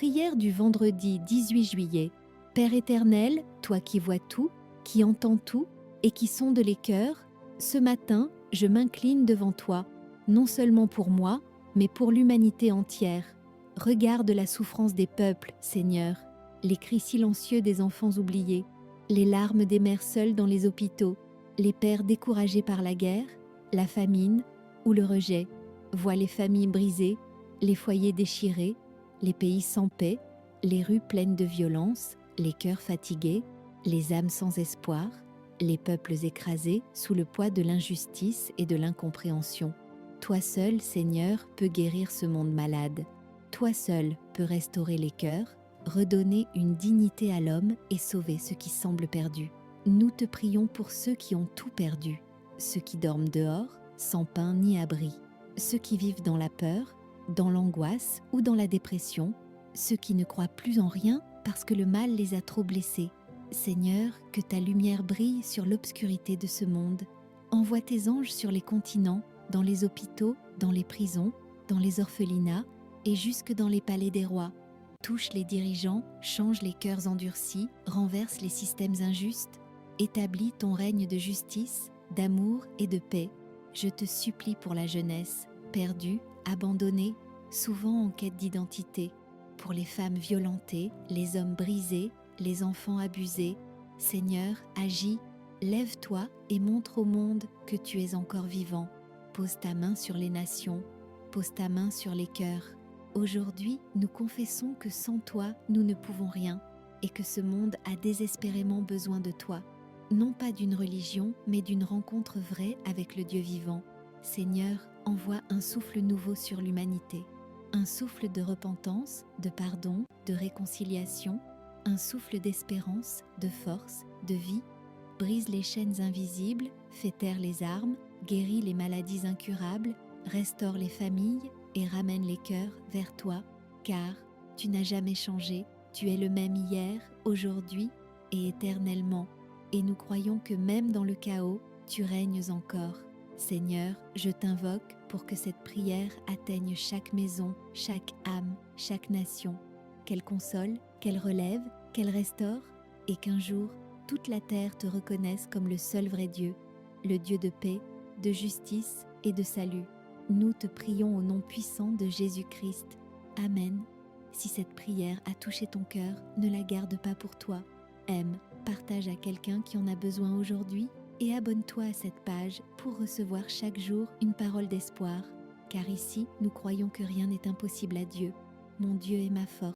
Prière du vendredi 18 juillet. Père éternel, toi qui vois tout, qui entends tout et qui sondes les cœurs, ce matin, je m'incline devant toi, non seulement pour moi, mais pour l'humanité entière. Regarde la souffrance des peuples, Seigneur, les cris silencieux des enfants oubliés, les larmes des mères seules dans les hôpitaux, les pères découragés par la guerre, la famine ou le rejet. Vois les familles brisées, les foyers déchirés, les pays sans paix, les rues pleines de violence, les cœurs fatigués, les âmes sans espoir, les peuples écrasés sous le poids de l'injustice et de l'incompréhension. Toi seul, Seigneur, peux guérir ce monde malade. Toi seul peux restaurer les cœurs, redonner une dignité à l'homme et sauver ce qui semble perdu. Nous te prions pour ceux qui ont tout perdu, ceux qui dorment dehors, sans pain ni abri, ceux qui vivent dans la peur, dans l'angoisse ou dans la dépression, ceux qui ne croient plus en rien parce que le mal les a trop blessés. Seigneur, que ta lumière brille sur l'obscurité de ce monde. Envoie tes anges sur les continents, dans les hôpitaux, dans les prisons, dans les orphelinats et jusque dans les palais des rois. Touche les dirigeants, change les cœurs endurcis, renverse les systèmes injustes. Établis ton règne de justice, d'amour et de paix. Je te supplie pour la jeunesse, perdue, abandonnée, souvent en quête d'identité, pour les femmes violentées, les hommes brisés, les enfants abusés. Seigneur, agis, lève-toi et montre au monde que tu es encore vivant. Pose ta main sur les nations, pose ta main sur les cœurs. Aujourd'hui, nous confessons que sans toi, nous ne pouvons rien et que ce monde a désespérément besoin de toi. Non pas d'une religion, mais d'une rencontre vraie avec le Dieu vivant. Seigneur, envoie un souffle nouveau sur l'humanité. Un souffle de repentance, de pardon, de réconciliation, un souffle d'espérance, de force, de vie. Brise les chaînes invisibles, fais taire les armes, guéris les maladies incurables, restaure les familles et ramène les cœurs vers toi, car tu n'as jamais changé, tu es le même hier, aujourd'hui et éternellement. Et nous croyons que même dans le chaos, tu règnes encore. Seigneur, je t'invoque pour que cette prière atteigne chaque maison, chaque âme, chaque nation, qu'elle console, qu'elle relève, qu'elle restaure, et qu'un jour, toute la terre te reconnaisse comme le seul vrai Dieu, le Dieu de paix, de justice et de salut. Nous te prions au nom puissant de Jésus-Christ. Amen. Si cette prière a touché ton cœur, ne la garde pas pour toi. Aime, partage à quelqu'un qui en a besoin aujourd'hui et abonne-toi à cette page pour recevoir chaque jour une parole d'espoir. Car ici, nous croyons que rien n'est impossible à Dieu. Mon Dieu est ma force.